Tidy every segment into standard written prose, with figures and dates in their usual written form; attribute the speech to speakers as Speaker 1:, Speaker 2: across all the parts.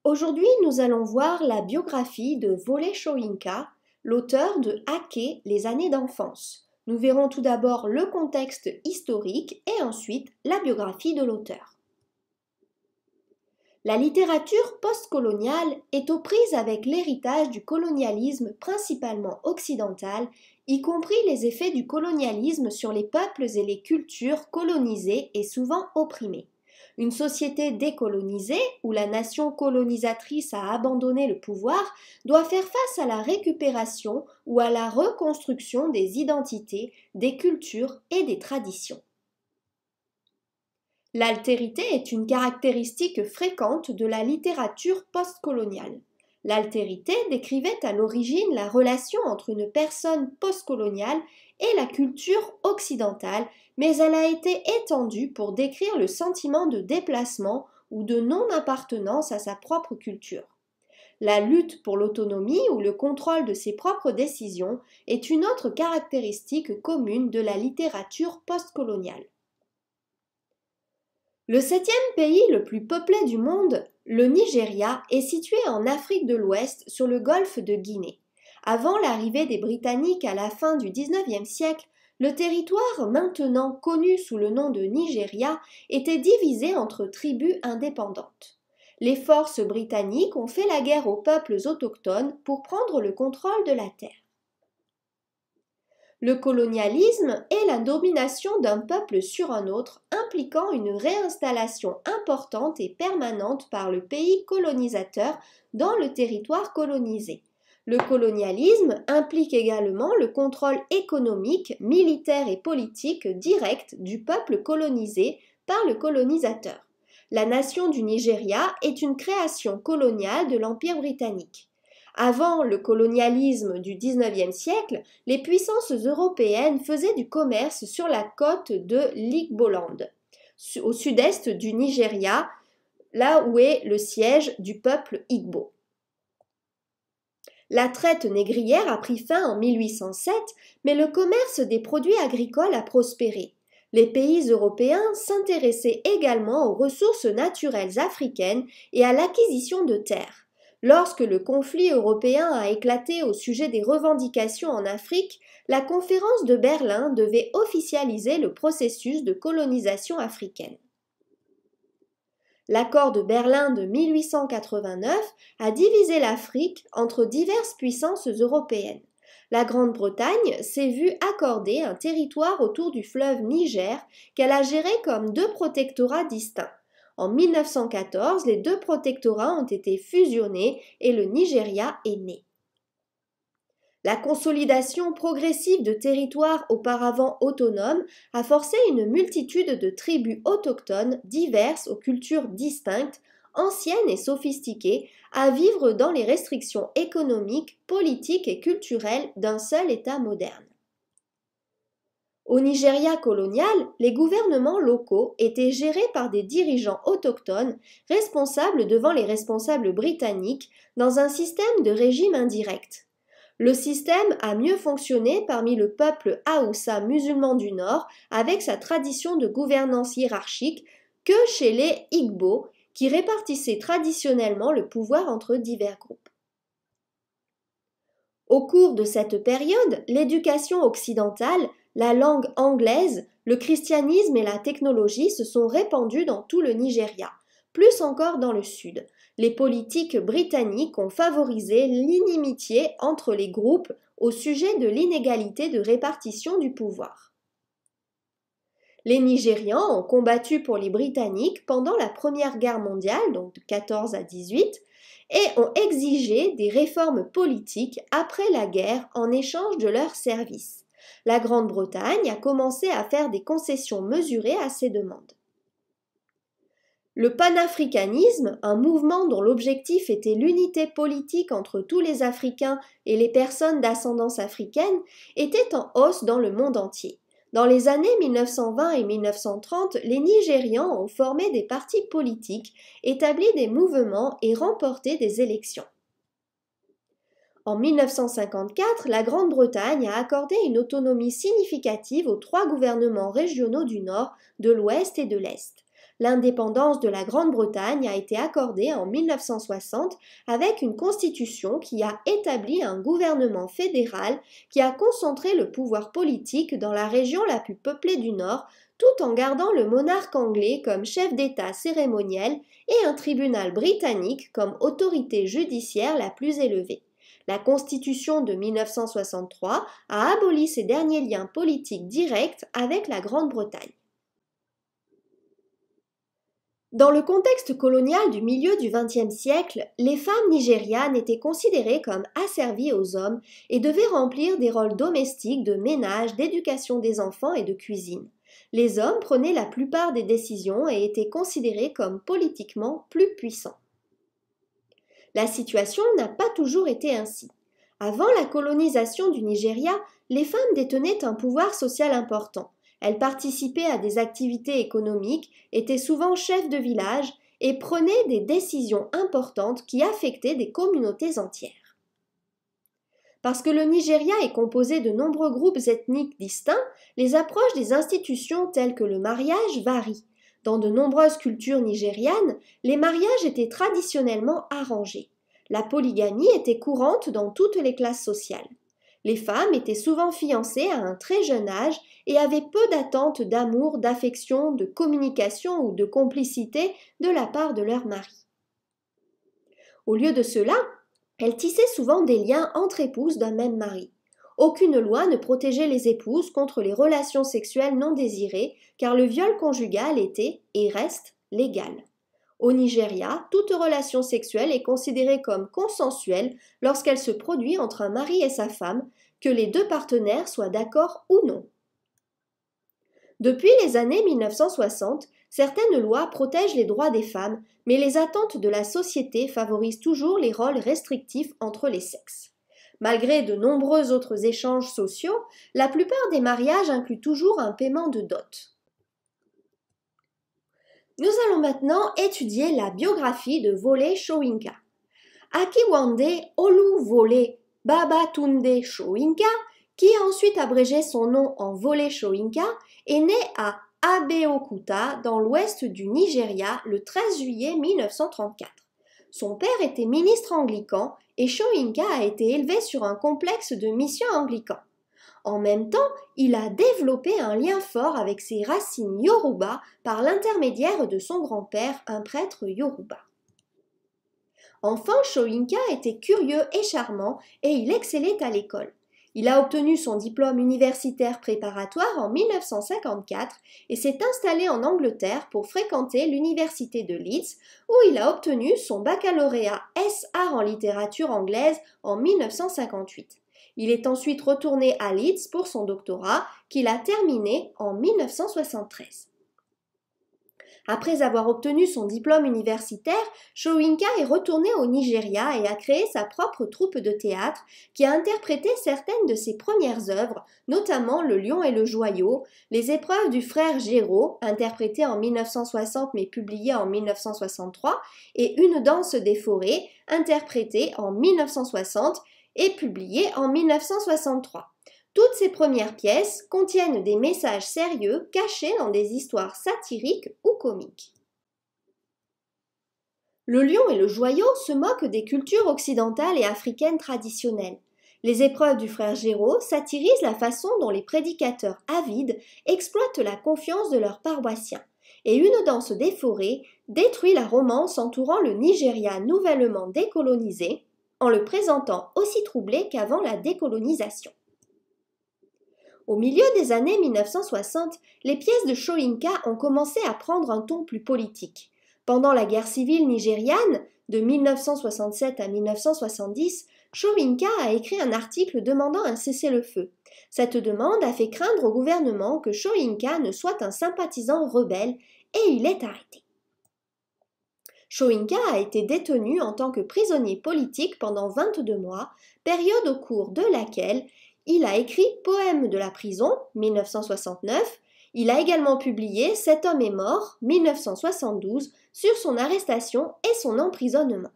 Speaker 1: Aujourd'hui, nous allons voir la biographie de Wole Soyinka, l'auteur de Hacker, les années d'enfance. Nous verrons tout d'abord le contexte historique et ensuite la biographie de l'auteur. La littérature postcoloniale est aux prises avec l'héritage du colonialisme principalement occidental, y compris les effets du colonialisme sur les peuples et les cultures colonisées et souvent opprimées. Une société décolonisée, où la nation colonisatrice a abandonné le pouvoir, doit faire face à la récupération ou à la reconstruction des identités, des cultures et des traditions. L'altérité est une caractéristique fréquente de la littérature postcoloniale. L'altérité décrivait à l'origine la relation entre une personne postcoloniale et la culture occidentale, mais elle a été étendue pour décrire le sentiment de déplacement ou de non-appartenance à sa propre culture. La lutte pour l'autonomie ou le contrôle de ses propres décisions est une autre caractéristique commune de la littérature postcoloniale. Le septième pays le plus peuplé du monde, le Nigeria, est situé en Afrique de l'Ouest sur le golfe de Guinée. Avant l'arrivée des Britanniques à la fin du XIXe siècle, le territoire maintenant connu sous le nom de Nigeria était divisé entre tribus indépendantes. Les forces britanniques ont fait la guerre aux peuples autochtones pour prendre le contrôle de la terre. Le colonialisme est la domination d'un peuple sur un autre, impliquant une réinstallation importante et permanente par le pays colonisateur dans le territoire colonisé. Le colonialisme implique également le contrôle économique, militaire et politique direct du peuple colonisé par le colonisateur. La nation du Nigeria est une création coloniale de l'Empire britannique. Avant le colonialisme du XIXe siècle, les puissances européennes faisaient du commerce sur la côte de l'Igboland, au sud-est du Nigeria, là où est le siège du peuple Igbo. La traite négrière a pris fin en 1807, mais le commerce des produits agricoles a prospéré. Les pays européens s'intéressaient également aux ressources naturelles africaines et à l'acquisition de terres. Lorsque le conflit européen a éclaté au sujet des revendications en Afrique, la conférence de Berlin devait officialiser le processus de colonisation africaine. L'accord de Berlin de 1889 a divisé l'Afrique entre diverses puissances européennes. La Grande-Bretagne s'est vue accorder un territoire autour du fleuve Niger qu'elle a géré comme deux protectorats distincts. En 1914, les deux protectorats ont été fusionnés et le Nigeria est né. La consolidation progressive de territoires auparavant autonomes a forcé une multitude de tribus autochtones diverses aux cultures distinctes, anciennes et sophistiquées, à vivre dans les restrictions économiques, politiques et culturelles d'un seul État moderne. Au Nigeria colonial, les gouvernements locaux étaient gérés par des dirigeants autochtones responsables devant les responsables britanniques dans un système de régime indirect. Le système a mieux fonctionné parmi le peuple Haoussa musulman du Nord avec sa tradition de gouvernance hiérarchique que chez les Igbo qui répartissaient traditionnellement le pouvoir entre divers groupes. Au cours de cette période, l'éducation occidentale, la langue anglaise, le christianisme et la technologie se sont répandus dans tout le Nigeria, plus encore dans le sud. Les politiques britanniques ont favorisé l'inimitié entre les groupes au sujet de l'inégalité de répartition du pouvoir. Les Nigérians ont combattu pour les Britanniques pendant la Première Guerre mondiale, donc de 14 à 18, et ont exigé des réformes politiques après la guerre en échange de leurs services. La Grande-Bretagne a commencé à faire des concessions mesurées à ces demandes. Le panafricanisme, un mouvement dont l'objectif était l'unité politique entre tous les Africains et les personnes d'ascendance africaine, était en hausse dans le monde entier. Dans les années 1920 et 1930, les Nigérians ont formé des partis politiques, établi des mouvements et remporté des élections. En 1954, la Grande-Bretagne a accordé une autonomie significative aux trois gouvernements régionaux du Nord, de l'Ouest et de l'Est. L'indépendance de la Grande-Bretagne a été accordée en 1960 avec une constitution qui a établi un gouvernement fédéral qui a concentré le pouvoir politique dans la région la plus peuplée du Nord, tout en gardant le monarque anglais comme chef d'État cérémoniel et un tribunal britannique comme autorité judiciaire la plus élevée. La Constitution de 1963 a aboli ces derniers liens politiques directs avec la Grande-Bretagne. Dans le contexte colonial du milieu du XXe siècle, les femmes nigérianes étaient considérées comme asservies aux hommes et devaient remplir des rôles domestiques de ménage, d'éducation des enfants et de cuisine. Les hommes prenaient la plupart des décisions et étaient considérés comme politiquement plus puissants. La situation n'a pas toujours été ainsi. Avant la colonisation du Nigeria, les femmes détenaient un pouvoir social important. Elles participaient à des activités économiques, étaient souvent chefs de village et prenaient des décisions importantes qui affectaient des communautés entières. Parce que le Nigeria est composé de nombreux groupes ethniques distincts, les approches des institutions telles que le mariage varient. Dans de nombreuses cultures nigérianes, les mariages étaient traditionnellement arrangés. La polygamie était courante dans toutes les classes sociales. Les femmes étaient souvent fiancées à un très jeune âge et avaient peu d'attentes d'amour, d'affection, de communication ou de complicité de la part de leur mari. Au lieu de cela, elles tissaient souvent des liens entre épouses d'un même mari. Aucune loi ne protégeait les épouses contre les relations sexuelles non désirées, car le viol conjugal était et reste légal. Au Nigeria, toute relation sexuelle est considérée comme consensuelle lorsqu'elle se produit entre un mari et sa femme, que les deux partenaires soient d'accord ou non. Depuis les années 1960, certaines lois protègent les droits des femmes, mais les attentes de la société favorisent toujours les rôles restrictifs entre les sexes. Malgré de nombreux autres échanges sociaux, la plupart des mariages incluent toujours un paiement de dot. Nous allons maintenant étudier la biographie de Wole Soyinka. Akiwande Oluwole Babatunde Soyinka, qui a ensuite abrégé son nom en Wole Soyinka, est né à Abeokuta, dans l'ouest du Nigeria, le 13 juillet 1934. Son père était ministre anglican et Soyinka a été élevé sur un complexe de missions anglicans. En même temps, il a développé un lien fort avec ses racines yoruba par l'intermédiaire de son grand-père, un prêtre yoruba. Enfant, Soyinka était curieux et charmant et il excellait à l'école. Il a obtenu son diplôme universitaire préparatoire en 1954 et s'est installé en Angleterre pour fréquenter l'université de Leeds où il a obtenu son baccalauréat S.Art en littérature anglaise en 1958. Il est ensuite retourné à Leeds pour son doctorat qu'il a terminé en 1973. Après avoir obtenu son diplôme universitaire, Soyinka est retourné au Nigeria et a créé sa propre troupe de théâtre qui a interprété certaines de ses premières œuvres, notamment Le Lion et le Joyau, Les Épreuves du frère Géraud, interprétées en 1960 mais publiées en 1963, et Une danse des forêts, interprétée en 1960 et publiée en 1963. Toutes ces premières pièces contiennent des messages sérieux cachés dans des histoires satiriques ou comiques. Le Lion et le Joyau se moquent des cultures occidentales et africaines traditionnelles. Les Épreuves du frère Géraud satirisent la façon dont les prédicateurs avides exploitent la confiance de leurs paroissiens. Et Une danse des forêts détruit la romance entourant le Nigeria nouvellement décolonisé, en le présentant aussi troublé qu'avant la décolonisation. Au milieu des années 1960, les pièces de Soyinka ont commencé à prendre un ton plus politique. Pendant la guerre civile nigériane, de 1967 à 1970, Soyinka a écrit un article demandant un cessez-le-feu. Cette demande a fait craindre au gouvernement que Soyinka ne soit un sympathisant rebelle et il est arrêté. Soyinka a été détenu en tant que prisonnier politique pendant 22 mois, période au cours de laquelle il a écrit Poème de la prison, 1969. Il a également publié Cet homme est mort, 1972, sur son arrestation et son emprisonnement.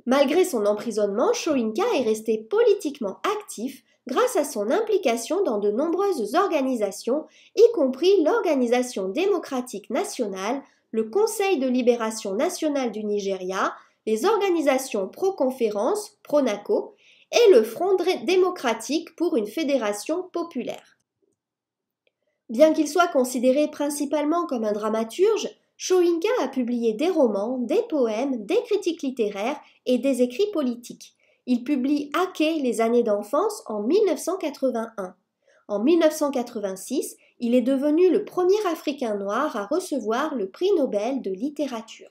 Speaker 1: Malgré son emprisonnement, Soyinka est resté politiquement actif, grâce à son implication dans de nombreuses organisations, y compris l'Organisation démocratique nationale, le Conseil de libération nationale du Nigeria, les organisations pro-conférence, PRONACO, et le Front démocratique pour une fédération populaire. Bien qu'il soit considéré principalement comme un dramaturge, Soyinka a publié des romans, des poèmes, des critiques littéraires et des écrits politiques. Il publie Aké, les années d'enfance en 1981. En 1986, il est devenu le premier Africain noir à recevoir le prix Nobel de littérature.